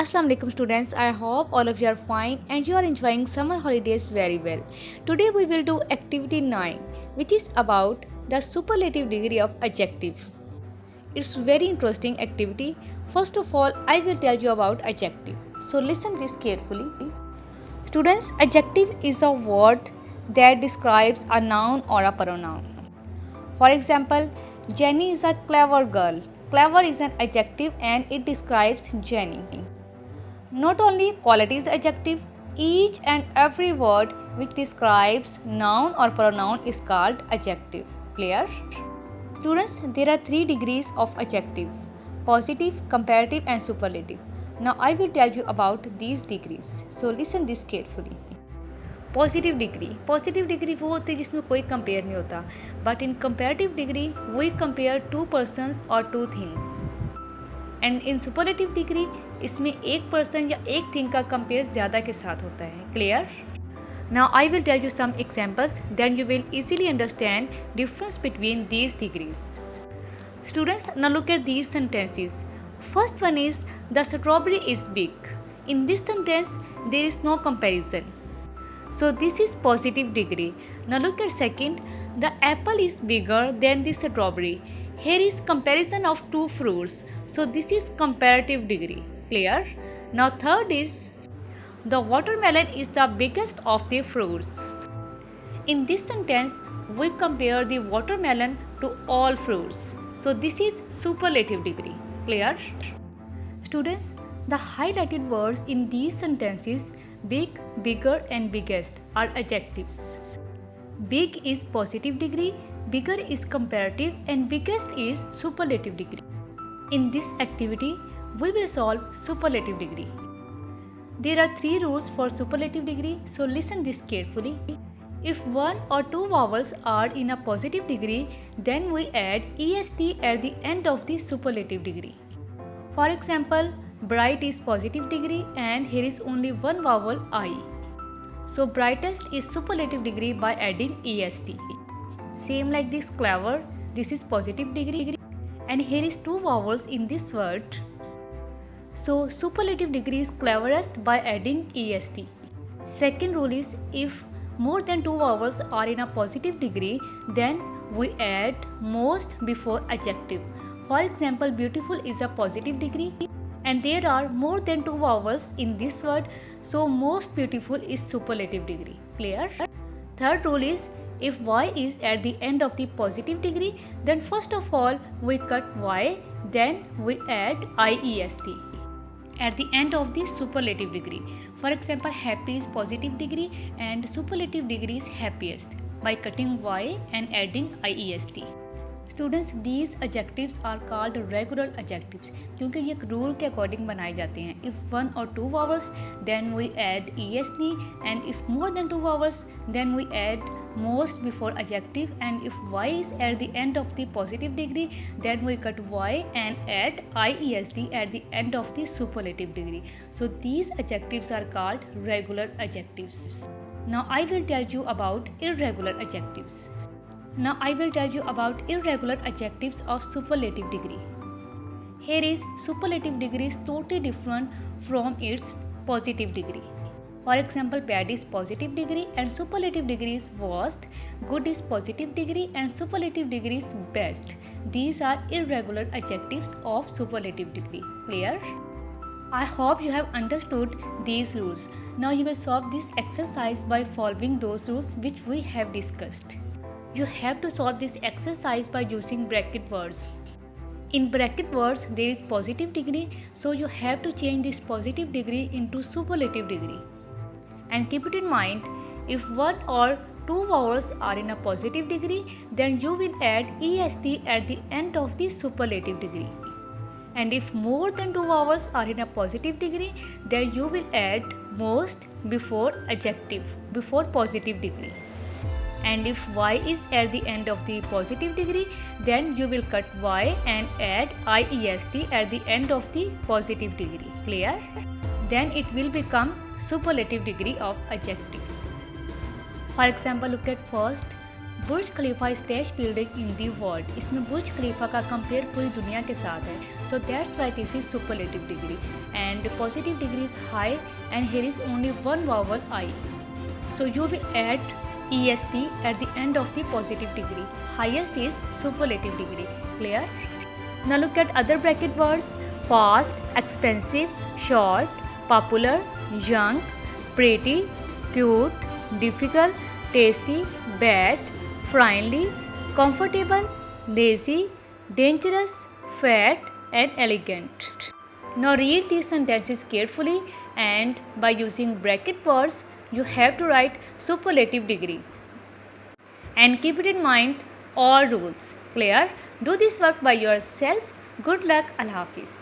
Assalamu alaikum students. I hope all of you are fine and you are enjoying summer holidays very well. Today we will do activity 9 which is about the superlative degree of adjective. It's very interesting activity. First of all, I will tell you about adjective. So listen this carefully. Students, adjective is a word that describes a noun or a pronoun. For example, Jenny is a clever girl. Clever is an adjective and it describes Jenny. Not only quality is adjective, each and every word which describes noun or pronoun is called adjective. Clear? Students, there are 3 degrees of adjective: positive, comparative and superlative. Now I will tell you about these degrees. So listen this carefully. Positive degree वो होती है जिसमें कोई compare नहीं होता, but in comparative degree we compare two persons और two things. And in superlative degree इसमें एक पर्सन या एक थिंग का कंपेयर ज़्यादा के साथ होता है. Clear? Now I will tell you some examples, then you will easily understand difference between these degrees. Students, now look at these sentences. First one is the strawberry is big. In this sentence there is no comparison. So this is positive degree. Now look at second. The apple is bigger than the strawberry. Here is comparison of two fruits. So this is comparative degree. Clear? Now third is the watermelon is the biggest of the fruits. In this sentence, we compare the watermelon to all fruits. So this is superlative degree. Clear? Students, the highlighted words in these sentences big, bigger and biggest are adjectives. Big is positive degree, bigger is comparative and biggest is superlative degree. In this activity, we will solve superlative degree. There are 3 rules for superlative degree, so listen this carefully. If one or two vowels are in a positive degree, then we add est at the end of the superlative degree. For example, bright is positive degree and here is only one vowel I. So brightest is superlative degree by adding est. Same like this clever, this is positive degree and here is 2 vowels in this word. So superlative degree is cleverest by adding est. Second rule is if more than 2 vowels are in a positive degree, then we add most before adjective. For example, beautiful is a positive degree and there are more than 2 vowels in this word, so most beautiful is superlative degree. Clear? Third rule is if y is at the end of the positive degree, then first of all we cut y, then we add iest at the end of the superlative degree. For example, happy is positive degree and superlative degree is happiest by cutting y and adding iest. Students, these adjectives are called regular adjectives क्योंकि ये एक rule के according बनाए जाते हैं. If 1 or 2 vowels then we add est and if more than 2 vowels then we add most before adjective and if y is at the end of the positive degree then we cut y and add iest at the end of the superlative degree. So these adjectives are called regular adjectives. Now I will tell you about irregular adjectives. Now I will tell you about irregular adjectives of superlative degree. Here is superlative degree is totally different from its positive degree. For example, bad is positive degree and superlative degree is worst. Good is positive degree and superlative degree is best. These are irregular adjectives of superlative degree. Clear? I hope you have understood these rules. Now you will solve this exercise by following those rules which we have discussed. You have to solve this exercise by using bracket words. In bracket words there is positive degree, so you have to change this positive degree into superlative degree. And keep it in mind, if 1 or 2 vowels are in a positive degree, then you will add est at the end of the superlative degree. And if more than 2 vowels are in a positive degree, then you will add most before adjective, before positive degree. And if y is at the end of the positive degree, then you will cut y and add iest at the end of the positive degree. Clear? Then it will become superlative degree of adjective. For example, look at first. Burj Khalifa is test building in the world. इसमें Burj खलीफा का compare पूरी दुनिया के साथ है। So that's why this is superlative degree and positive degree is high and here is only one vowel I. So you will add est at the end of the positive degree. Highest is superlative degree. Clear? Now look at other bracket words: fast, expensive, short, popular, young, pretty, cute, difficult, tasty, bad, friendly, comfortable, lazy, dangerous, fat, and elegant. Now read these sentences carefully, and by using bracket words you have to write superlative degree. And keep it in mind all rules. Clear? Do this work by yourself. Good luck. Allah Hafiz.